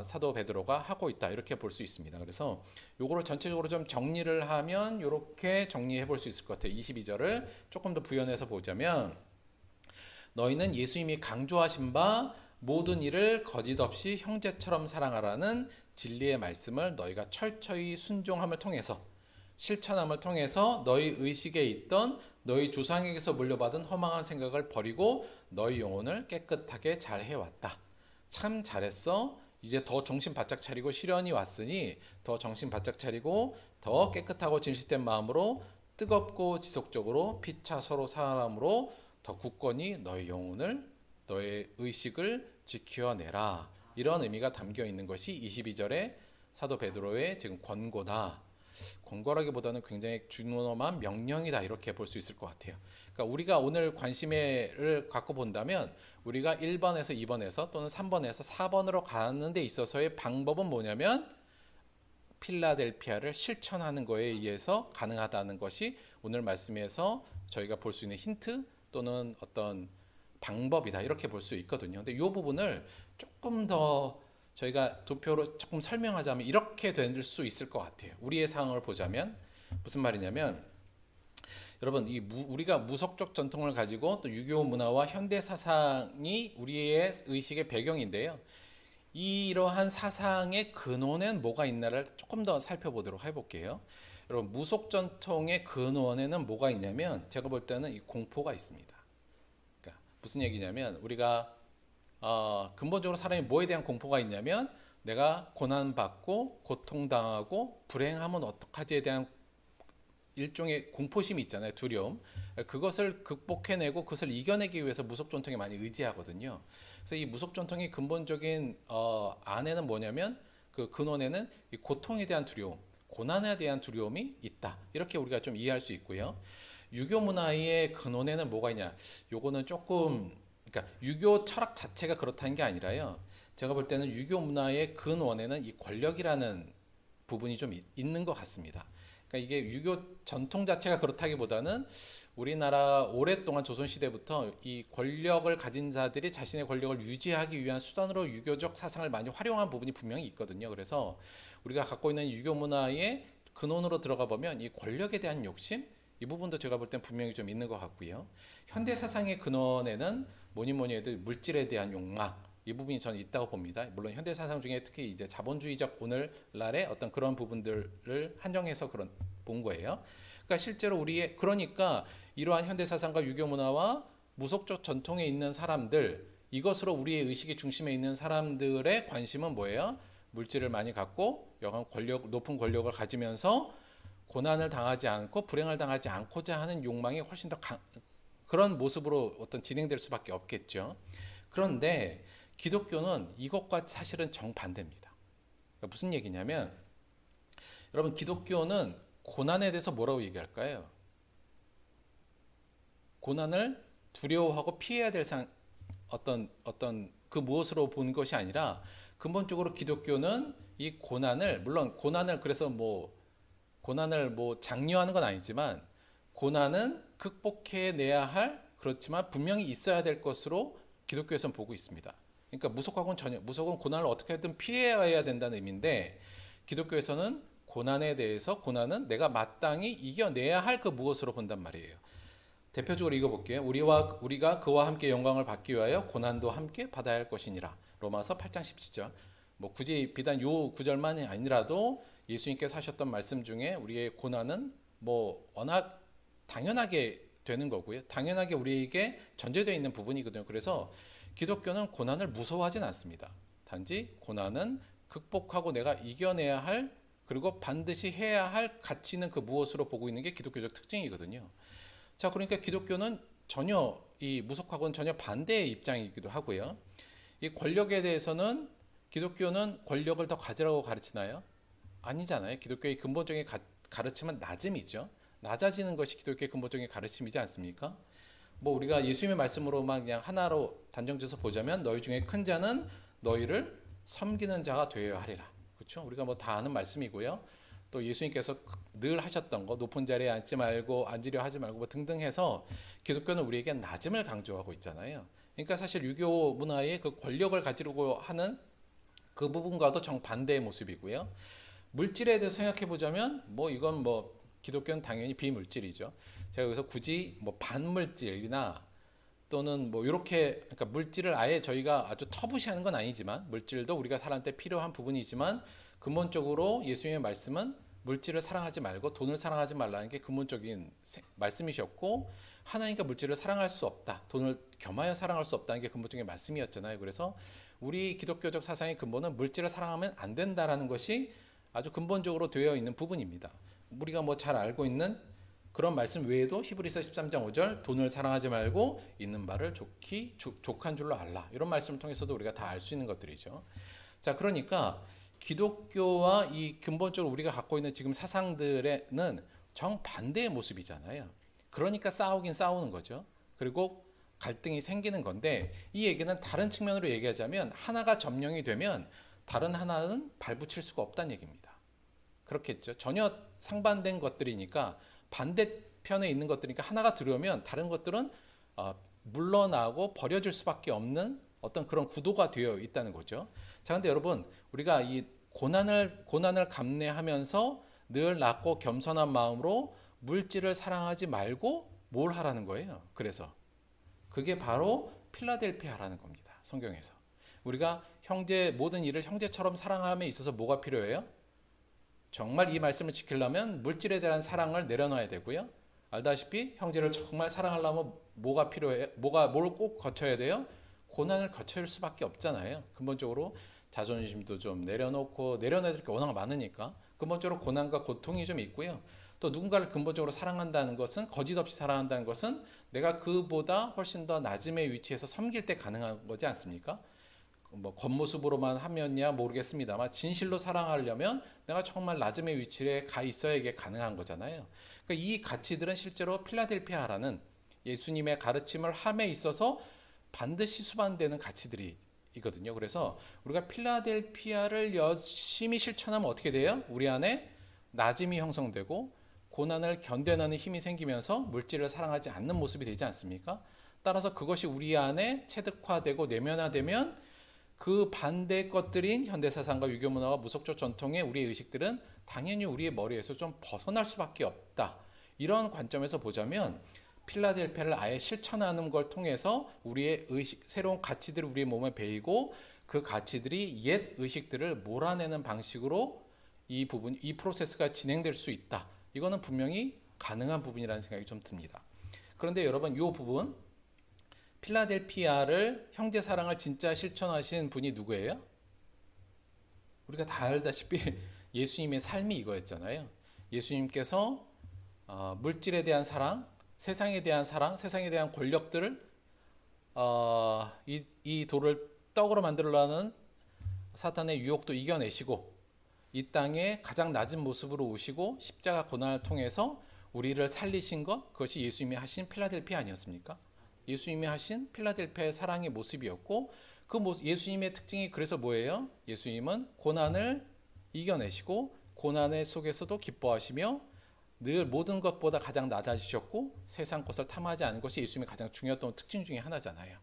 사도 베드로가 하고 있다, 이렇게 볼 수 있습니다. 그래서 요거를 전체적으로 좀 정리를 하면 이렇게 정리해 볼 수 있을 것 같아요. 22절을 조금 더 부연해서 보자면, 너희는 예수님이 강조하신 바 모든 일을 거짓 없이 형제처럼 사랑하라는 진리의 말씀을 너희가 철저히 순종함을 통해서, 실천함을 통해서 너희 의식에 있던 너희 조상에게서 물려받은 허망한 생각을 버리고 너희 영혼을 깨끗하게 잘 해왔다. 참 잘했어. 이제 더 정신 바짝 차리고, 시련이 왔으니 더 정신 바짝 차리고 더 깨끗하고 진실된 마음으로 뜨겁고 지속적으로 피차 서로 사랑함으로 더 굳건히 너의 영혼을 너의 의식을 지켜내라. 이런 의미가 담겨 있는 것이 22절의 사도 베드로의 지금 권고다. 권고라기보다는 굉장히 준엄한 명령이다, 이렇게 볼 수 있을 것 같아요. 그러니까 우리가 오늘 관심을 갖고 본다면 우리가 1번에서 2번에서 또는 3번에서 4번으로 가는 데 있어서의 방법은 뭐냐면 필라델피아를 실천하는 거에 의해서 가능하다는 것이 오늘 말씀에서 저희가 볼 수 있는 힌트 또는 어떤 방법이다, 이렇게 볼 수 있거든요. 근데 이 부분을 조금 더 저희가 도표로 조금 설명하자면 이렇게 될 수 있을 것 같아요. 우리의 상황을 보자면 무슨 말이냐면, 여러분 우리가 무속적 전통을 가지고 또 유교 문화와 현대 사상이 우리의 의식의 배경인데요. 이러한 사상의 근원엔 뭐가 있나를 조금 더 살펴보도록 해볼게요. 여러분 무속 전통의 근원에는 뭐가 있냐면 제가 볼 때는 이 공포가 있습니다. 그러니까 무슨 얘기냐면 우리가 근본적으로 사람이 뭐에 대한 공포가 있냐면 내가 고난받고 고통당하고 불행하면 어떡하지에 대한 일종의 공포심이 있잖아요. 두려움. 그것을 극복해내고 그것을 이겨내기 위해서 무속 전통에 많이 의지하거든요. 그래서 이 무속 전통의 근본적인 안에는 뭐냐면 그 근원에는 이 고통에 대한 두려움, 고난에 대한 두려움이 있다. 이렇게 우리가 좀 이해할 수 있고요. 유교 문화의 근원에는 뭐가 있냐? 요거는 조금, 그러니까 유교 철학 자체가 그렇다는 게 아니라요. 제가 볼 때는 유교 문화의 근원에는 이 권력이라는 부분이 좀 있는 것 같습니다. 그러니까 이게 유교 전통 자체가 그렇다기보다는 우리나라 오랫동안 조선시대부터 이 권력을 가진 자들이 자신의 권력을 유지하기 위한 수단으로 유교적 사상을 많이 활용한 부분이 분명히 있거든요. 그래서 우리가 갖고 있는 유교 문화의 근원으로 들어가 보면 이 권력에 대한 욕심, 이 부분도 제가 볼 땐 분명히 좀 있는 것 같고요. 현대 사상의 근원에는 뭐니 해도 물질에 대한 욕망, 이 부분이 저는 있다고 봅니다. 물론 현대 사상 중에 특히 이제 자본주의적 오늘날의 어떤 그런 부분들을 한정해서 그런 본 거예요. 그러니까 실제로 그러니까 이러한 현대 사상과 유교 문화와 무속적 전통에 있는 사람들, 이것으로 우리의 의식의 중심에 있는 사람들의 관심은 뭐예요? 물질을 많이 갖고 여간 높은 권력을 가지면서 고난을 당하지 않고 불행을 당하지 않고자 하는 욕망이 훨씬 더 그런 모습으로 어떤 진행될 수밖에 없겠죠. 그런데 기독교는 이것과 사실은 정반대입니다. 그러니까 무슨 얘기냐면, 여러분 기독교는 고난에 대해서 뭐라고 얘기할까요? 고난을 두려워하고 피해야 될 어떤 그 무엇으로 본 것이 아니라 근본적으로 기독교는 이 고난을, 물론 고난을 그래서 고난을 장려하는 건 아니지만 고난은 극복해내야 할, 그렇지만 분명히 있어야 될 것으로 기독교에서는 보고 있습니다. 그러니까 무속은 고난을 어떻게든 피해야 된다는 의미인데, 기독교에서는 고난에 대해서 고난은 내가 마땅히 이겨내야 할 그 무엇으로 본단 말이에요. 대표적으로 읽어볼게요. 우리가 그와 함께 영광을 받기 위하여 고난도 함께 받아야 할 것이니라. 로마서 8장 17절. 굳이 비단 요 구절만이 아니라도 예수님께서 하셨던 말씀 중에 우리의 고난은 워낙 당연하게 되는 거고요. 당연하게 우리에게 전제되어 있는 부분이거든요. 그래서 기독교는 고난을 무서워하진 않습니다. 단지 고난은 극복하고 내가 이겨내야 할, 그리고 반드시 해야 할 가치 있는 그 무엇으로 보고 있는 게 기독교적 특징이거든요. 자, 그러니까 기독교는 전혀 이 무속하고는 전혀 반대의 입장이기도 하고요. 이 권력에 대해서는 기독교는 권력을 더 가지라고 가르치나요? 아니잖아요. 기독교의 근본적인 가르침은 낮음이죠. 낮아지는 것이 기독교의 근본적인 가르침이지 않습니까? 우리가 예수님의 말씀으로만 그냥 하나로 단정지어서 보자면 너희 중에 큰 자는 너희를 섬기는 자가 되어야 하리라. 그렇죠? 우리가 다 아는 말씀이고요. 또 예수님께서 늘 하셨던 거, 높은 자리에 앉으려 하지 말고 등등 해서 기독교는 우리에게 낮음을 강조하고 있잖아요. 그러니까 사실 유교 문화의 그 권력을 가지려고 하는 그 부분과도 정반대의 모습이고요. 물질에 대해서 생각해 보자면 이건 기독교는 당연히 비물질이죠. 제가 여기서 굳이 반물질이나 또는 이렇게, 그러니까 물질을 아예 저희가 아주 터부시하는 건 아니지만, 물질도 우리가 살아갈 때 필요한 부분이지만 근본적으로 예수님의 말씀은 물질을 사랑하지 말고 돈을 사랑하지 말라는 게 근본적인 말씀이셨고, 하나님과 물질을 사랑할 수 없다, 돈을 겸하여 사랑할 수 없다는 게 근본적인 말씀이었잖아요. 그래서 우리 기독교적 사상의 근본은 물질을 사랑하면 안 된다라는 것이 아주 근본적으로 되어 있는 부분입니다. 우리가 뭐 잘 알고 있는 그런 말씀 외에도 히브리서 13장 5절 돈을 사랑하지 말고 있는 바를 족한 줄로 알라. 이런 말씀을 통해서도 우리가 다 알 수 있는 것들이죠. 자, 그러니까 기독교와 이 근본적으로 우리가 갖고 있는 지금 사상들에는 정반대의 모습이잖아요. 그러니까 싸우긴 싸우는 거죠. 그리고 갈등이 생기는 건데 이 얘기는 다른 측면으로 얘기하자면 하나가 점령이 되면 다른 하나는 발붙일 수가 없다는 얘기입니다. 그렇겠죠. 전혀 상반된 것들이니까 반대편에 있는 것들이니까 하나가 들어오면 다른 것들은 물러나고 버려질 수밖에 없는 어떤 그런 구도가 되어 있다는 거죠. 자, 근데 여러분 우리가 이 고난을 감내하면서 늘 낮고 겸손한 마음으로 물질을 사랑하지 말고 뭘 하라는 거예요. 그래서 그게 바로 필라델피아라는 겁니다. 성경에서 우리가 모든 일을 형제처럼 사랑함에 있어서 뭐가 필요해요? 정말 이 말씀을 지키려면 물질에 대한 사랑을 내려놔야 되고요. 알다시피 형제를 정말 사랑하려면 뭐가 필요해요? 뭘 꼭 거쳐야 돼요? 고난을 거칠 수밖에 없잖아요. 근본적으로 자존심도 좀 내려놔야 될 게 워낙 많으니까 근본적으로 고난과 고통이 좀 있고요. 또 누군가를 근본적으로 사랑한다는 것은 거짓 없이 사랑한다는 것은 내가 그보다 훨씬 더 낮음의 위치에서 섬길 때 가능한 거지 않습니까? 뭐 겉모습으로만 하면야 모르겠습니다만 진실로 사랑하려면 내가 정말 낮음의 위치에 가 있어야 이게 가능한 거잖아요. 그러니까 이 가치들은 실제로 필라델피아라는 예수님의 가르침을 함에 있어서 반드시 수반되는 가치들이거든요. 그래서 우리가 필라델피아를 열심히 실천하면 어떻게 돼요? 우리 안에 낮음이 형성되고 고난을 견뎌내는 힘이 생기면서 물질을 사랑하지 않는 모습이 되지 않습니까? 따라서 그것이 우리 안에 체득화되고 내면화되면 그 반대 것들인 현대사상과 유교문화와 무속적 전통의 우리의 의식들은 당연히 우리의 머리에서 좀 벗어날 수밖에 없다. 이런 관점에서 보자면 필라델피아를 아예 실천하는 걸 통해서 우리의 새로운 가치들을 우리의 몸에 배이고 그 가치들이 옛 의식들을 몰아내는 방식으로 이 프로세스가 진행될 수 있다. 이거는 분명히 가능한 부분이라는 생각이 좀 듭니다. 그런데 여러분 이 부분 필라델피아를 형제 사랑을 진짜 실천하신 분이 누구예요? 우리가 다 알다시피 예수님의 삶이 이거였잖아요. 예수님께서 물질에 대한 사랑, 세상에 대한 사랑, 세상에 대한 권력들을 이 돌을 떡으로 만들려는 사탄의 유혹도 이겨내시고 이 땅에 가장 낮은 모습으로 오시고 십자가 고난을 통해서 우리를 살리신 것, 그것이 예수님이 하신 필라델피아 아니었습니까? 예수님이 하신 필라델피아의 사랑의 모습이었고 예수님의 특징이 그래서 뭐예요? 예수님은 고난을 이겨내시고 고난의 속에서도 기뻐하시며 늘 모든 것보다 가장 낮아지셨고 세상 것을 탐하지 않은 것이 예수님의 가장 중요했던 특징 중에 하나잖아요.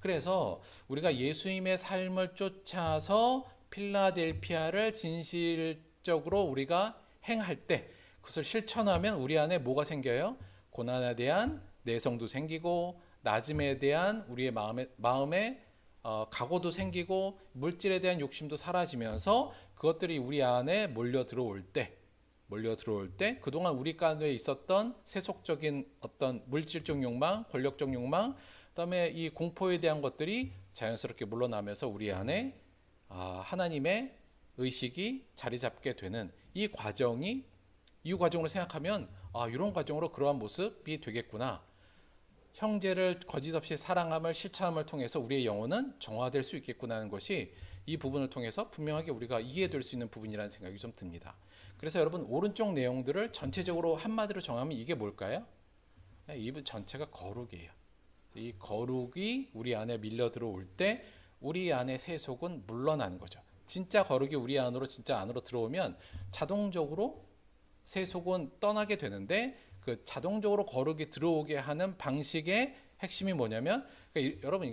그래서 우리가 예수님의 삶을 쫓아서 필라델피아를 진실적으로 우리가 행할 때 그것을 실천하면 우리 안에 뭐가 생겨요? 고난에 대한 내성도 생기고 낮음에 대한 우리의 마음에 각오도 생기고 물질에 대한 욕심도 사라지면서 그것들이 우리 안에 몰려 들어올 때 그동안 우리 가운데 있었던 세속적인 어떤 물질적 욕망, 권력적 욕망, 그다음에 이 공포에 대한 것들이 자연스럽게 물러나면서 우리 안에 하나님의 의식이 자리 잡게 되는 이 과정으로 생각하면 이런 과정으로 그러한 모습이 되겠구나. 형제를 거짓 없이 사랑함을 실천함을 통해서 우리의 영혼은 정화될 수 있겠구나 하는 것이 이 부분을 통해서 분명하게 우리가 이해될 수 있는 부분이라는 생각이 좀 듭니다. 그래서 여러분 오른쪽 내용들을 전체적으로 한마디로 정하면 이게 뭘까요? 이 부분 전체가 거룩이에요. 이 거룩이 우리 안에 밀려 들어올 때 우리 안의 세속은 물러나는 거죠. 진짜 거룩이 우리 진짜 안으로 들어오면 자동적으로 세속은 떠나게 되는데 그 자동적으로 거룩이 들어오게 하는 방식의 핵심이 뭐냐면 여러분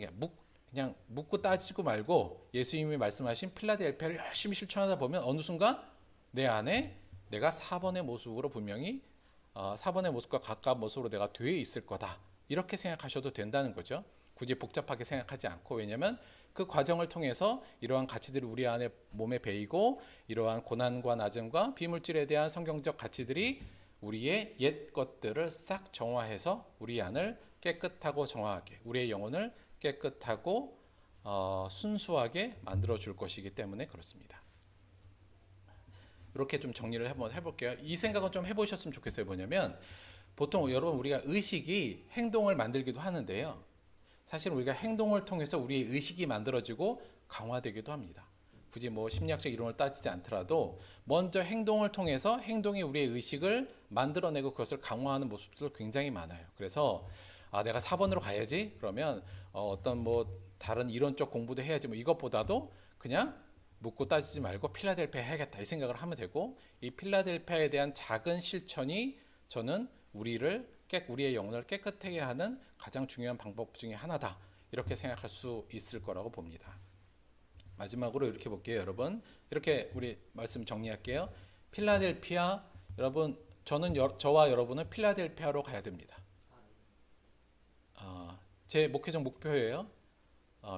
그냥 묻고 따지고 말고 예수님이 말씀하신 필라델피아를 열심히 실천하다 보면 어느 순간 내 안에 내가 4번의 모습으로 분명히 4번의 모습과 가까운 모습으로 내가 되어 있을 거다. 이렇게 생각하셔도 된다는 거죠. 굳이 복잡하게 생각하지 않고 왜냐하면 그 과정을 통해서 이러한 가치들이 우리 안에 몸에 배이고 이러한 고난과 낮음과 비물질에 대한 성경적 가치들이 우리의 옛 것들을 싹 정화해서 우리 안을 깨끗하고 정화하게 우리의 영혼을 깨끗하고 순수하게 만들어 줄 것이기 때문에 그렇습니다. 이렇게 좀 정리를 한번 해볼게요. 이 생각은 좀 해보셨으면 좋겠어요. 뭐냐면 보통 여러분 우리가 의식이 행동을 만들기도 하는데요. 사실 우리가 행동을 통해서 우리의 의식이 만들어지고 강화되기도 합니다. 굳이 뭐 심리학적 이론을 따지지 않더라도 먼저 행동을 통해서 행동이 우리의 의식을 만들어내고 그것을 강화하는 모습도 굉장히 많아요. 그래서 내가 4번으로 가야지. 그러면 어떤 뭐 다른 이론적 공부도 해야지. 뭐 이것보다도 그냥 묻고 따지지 말고 필라델피아 해야겠다 이 생각을 하면 되고, 이 필라델피아에 대한 작은 실천이 저는 우리의 영혼을 깨끗하게 하는 가장 중요한 방법 중에 하나다, 이렇게 생각할 수 있을 거라고 봅니다. 마지막으로 이렇게 볼게요. 여러분 이렇게 우리 말씀 정리할게요. 필라델피아, 여러분 저와 여러분은 필라델피아로 가야 됩니다. 제 목회적 목표예요.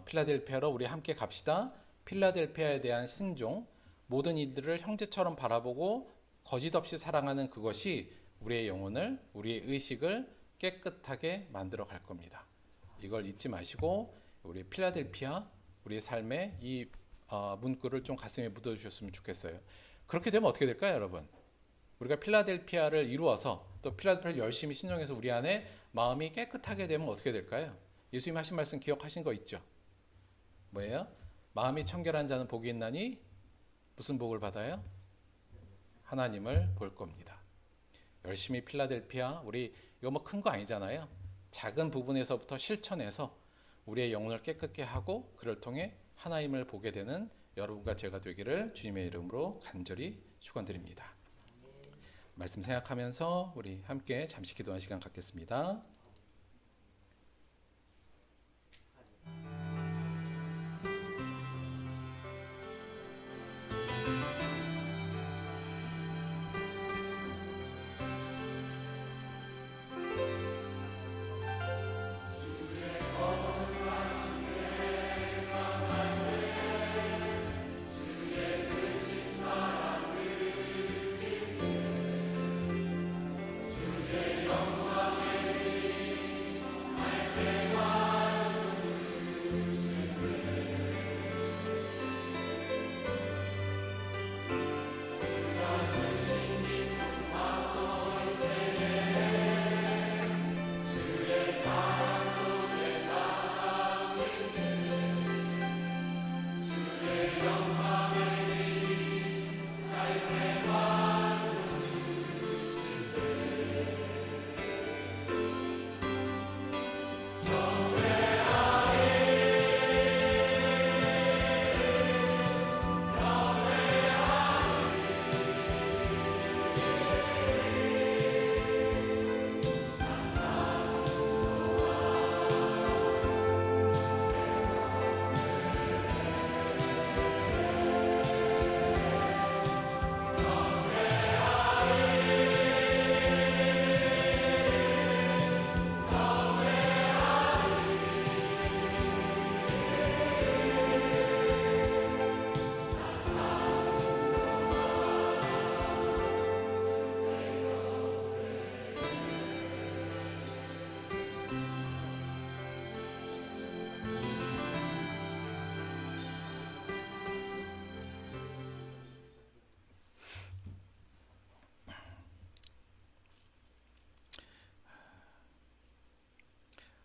필라델피아로 우리 함께 갑시다. 필라델피아에 대한 신종, 모든 이들을 형제처럼 바라보고 거짓 없이 사랑하는 그것이 우리의 영혼을, 우리의 의식을 깨끗하게 만들어 갈 겁니다. 이걸 잊지 마시고 우리 필라델피아, 우리의 삶에 이 문구를 좀 가슴에 묻어주셨으면 좋겠어요. 그렇게 되면 어떻게 될까요, 여러분? 우리가 필라델피아를 이루어서 또 필라델피아를 열심히 신종해서 우리 안에 마음이 깨끗하게 되면 어떻게 될까요? 예수님 하신 말씀 기억하신 거 있죠? 뭐예요? 마음이 청결한 자는 복이 있나니 무슨 복을 받아요? 하나님을 볼 겁니다. 열심히 필라델피아, 우리 이거 뭐 큰 거 아니잖아요. 작은 부분에서부터 실천해서 우리의 영혼을 깨끗게 하고 그를 통해 하나님을 보게 되는 여러분과 제가 되기를 주님의 이름으로 간절히 축원드립니다. 말씀 생각하면서 우리 함께 잠시 기도하는 시간 갖겠습니다.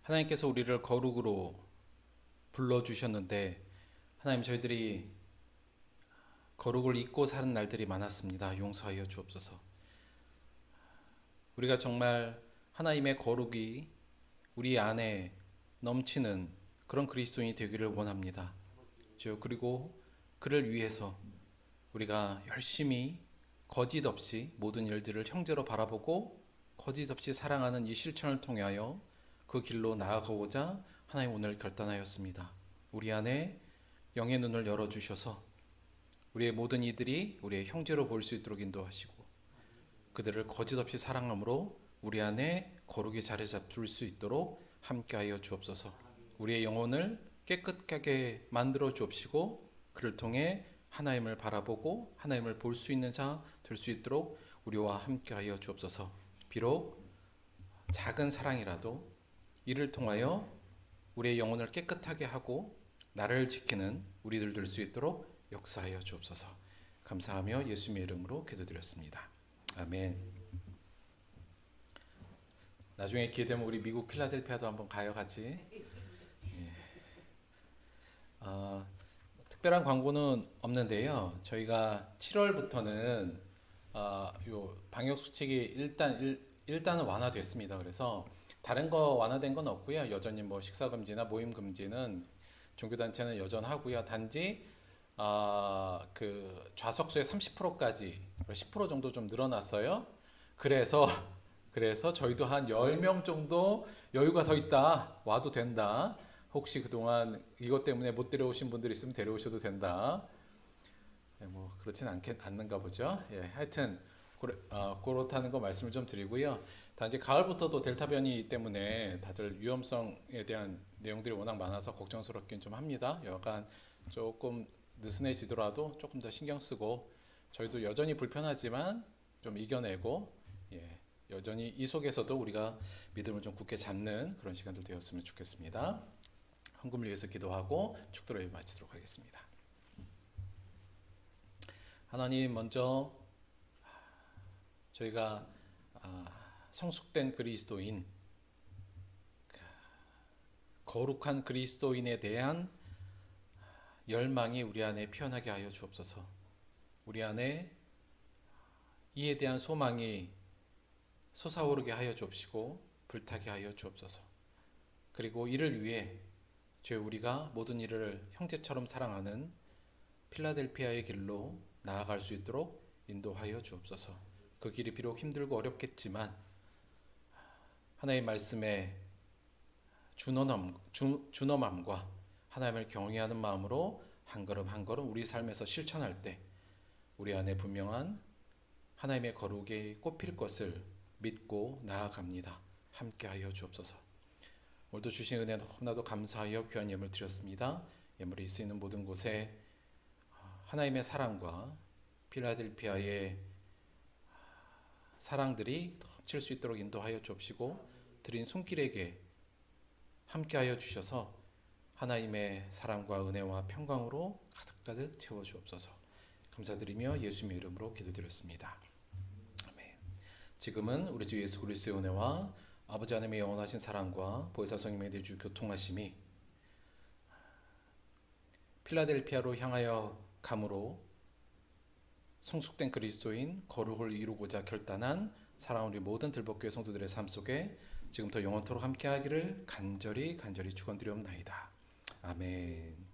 하나님께서 우리를 거룩으로 불러주셨는데 하나님, 저희들이 거룩을 잊고 사는 날들이 많았습니다. 용서하여 주옵소서. 우리가 정말 하나님의 거룩이 우리 안에 넘치는 그런 그리스도인이 되기를 원합니다. 주여, 그리고 그를 위해서 우리가 열심히 거짓 없이 모든 일들을 형제로 바라보고 거짓 없이 사랑하는 이 실천을 통하여 그 길로 나아가고자 하나님 오늘 결단하였습니다. 우리 안에 영의 눈을 열어주셔서 우리의 모든 이들이 우리의 형제로 보일 수 있도록 인도하시고 그들을 거짓 없이 사랑함으로 우리 안에 거룩이 자리 잡을 수 있도록 함께하여 주옵소서. 우리의 영혼을 깨끗하게 만들어 주옵시고 그를 통해 하나님을 바라보고 하나님을 볼 수 있는 자 될 수 있도록 우리와 함께하여 주옵소서. 비록 작은 사랑이라도 이를 통하여 우리의 영혼을 깨끗하게 하고 나를 지키는 우리들 될 수 있도록 역사하여 주옵소서. 감사하며 예수님의 이름으로 기도드렸습니다. 아멘. 나중에 기회 되면 우리 미국 필라델피아도 한번 가요, 같이. 특별한 광고는 없는데요. 저희가 7월부터는 요 방역 수칙이 일단은 완화됐습니다. 그래서 다른 거 완화된 건 없고요. 여전히 뭐 식사 금지나 모임 금지는 종교 단체는 여전하고요. 단지 그 좌석수의 30%까지 10% 정도 좀 늘어났어요. 그래서 저희도 한 10명 정도 여유가 더 있다. 와도 된다. 혹시 그동안 이것 때문에 못 데려오신 분들 있으면 데려오셔도 된다. 뭐 그렇진 않는가 보죠. 하여튼 그렇다는 거 말씀을 좀 드리고요. 단지 가을부터도 델타 변이 때문에 다들 위험성에 대한 내용들이 워낙 많아서 걱정스럽긴 좀 합니다. 여간 조금 느슨해지더라도 조금 더 신경 쓰고 저희도 여전히 불편하지만 좀 이겨내고 여전히 이 속에서도 우리가 믿음을 좀 굳게 잡는 그런 시간들 되었으면 좋겠습니다. 헌금을 위해서 기도하고 축도를 마치도록 하겠습니다. 하나님, 먼저 저희가 성숙된 그리스도인, 거룩한 그리스도인에 대한 열망이 우리 안에 피어나게 하여 주옵소서. 우리 안에 이에 대한 소망이 솟아오르게 하여 주옵시고 불타게 하여 주옵소서. 그리고 이를 위해 주여 우리가 모든 일을 형제처럼 사랑하는 필라델피아의 길로 나아갈 수 있도록 인도하여 주옵소서. 그 길이 비록 힘들고 어렵겠지만 하나님의 말씀에 준엄함과 하나님을 경외하는 마음으로 한 걸음 한 걸음 우리 삶에서 실천할 때 우리 안에 분명한 하나님의 거룩이 꽃필 것을 믿고 나아갑니다. 함께하여 주옵소서. 오늘도 주신 은혜 너무나도 감사하여 귀한 예물 드렸습니다. 예물이 쓰이는 모든 곳에 하나님의 사랑과 필라델피아의 사랑들이 넘칠 수 있도록 인도하여 주옵시고 드린 손길에게 함께하여 주셔서 하나님의 사랑과 은혜와 평강으로 가득가득 채워주옵소서. 감사드리며 예수님의 이름으로 기도드렸습니다. 아멘. 지금은 우리 주 예수 그리스도의 은혜와 아버지 하나님의 영원하신 사랑과 보혜사 성령의 내주 교통하심이 필라델피아로 향하여 감으로 성숙된 그리스도인 거룩을 이루고자 결단한 사랑하는 우리 모든 들복교회 성도들의 삶 속에 지금부터 영원토록 함께하기를 간절히 축원드리옵나이다. 아멘.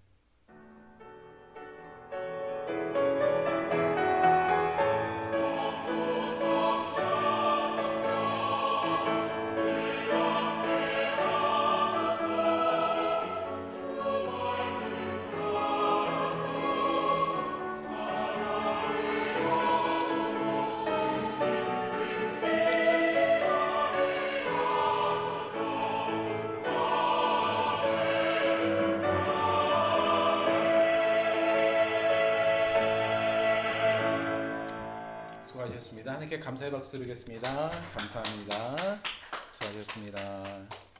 수고하셨습니다. 하나님께 감사의 박수 드리겠습니다. 감사합니다. 수고하셨습니다.